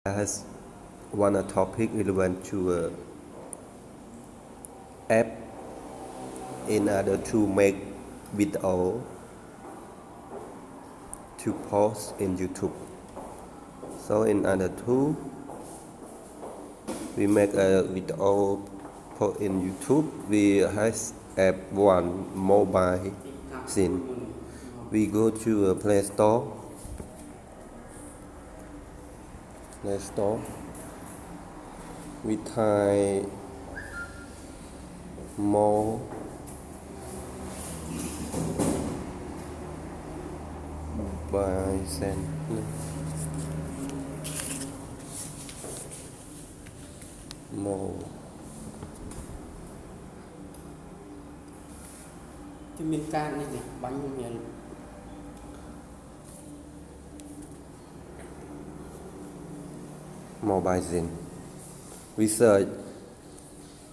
has one topic relevant to app in order to make video to post in YouTube. So in order to we make a video post in YouTube, we has app one mobile scene. We go to a Play Store. We type mobile scene. Chứ miền can này bánh miền Mobile scene. We search,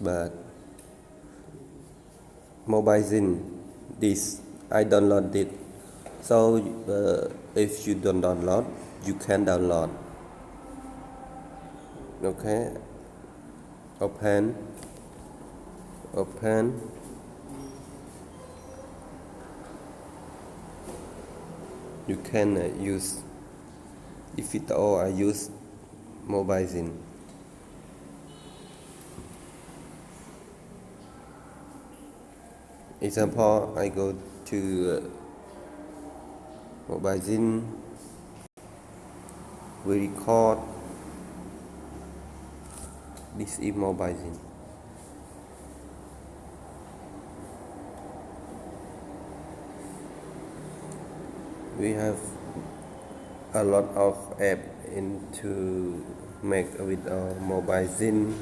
but mobile scene this I download it. So if you don't download, you can download. Okay. Open. You can use. If it all, I use mobile scene. Example, I go to mobile scene. We record. This is mobile scene. We have a lot of app into make with mobile scene.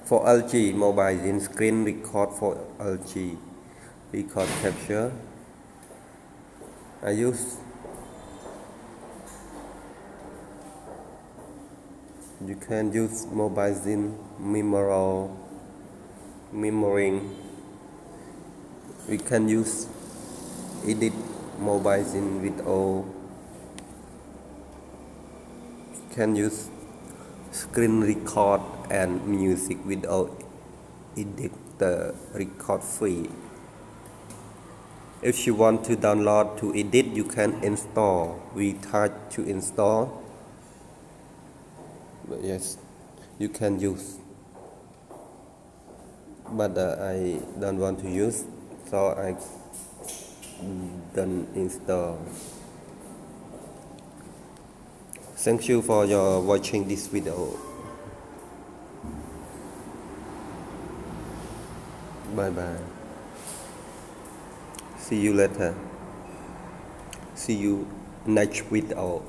For LG mobile scene screen record for LG record capture. I use. You can use mobile scene memorizing. We can use edit mobile scene video. You can use screen record and music without edit the record free. If you want to download to edit, you can install. We try to install, but yes, you can use. But I don't want to use, so I don't install. Thank you for your watching this video. Bye bye. See you later. See you next video.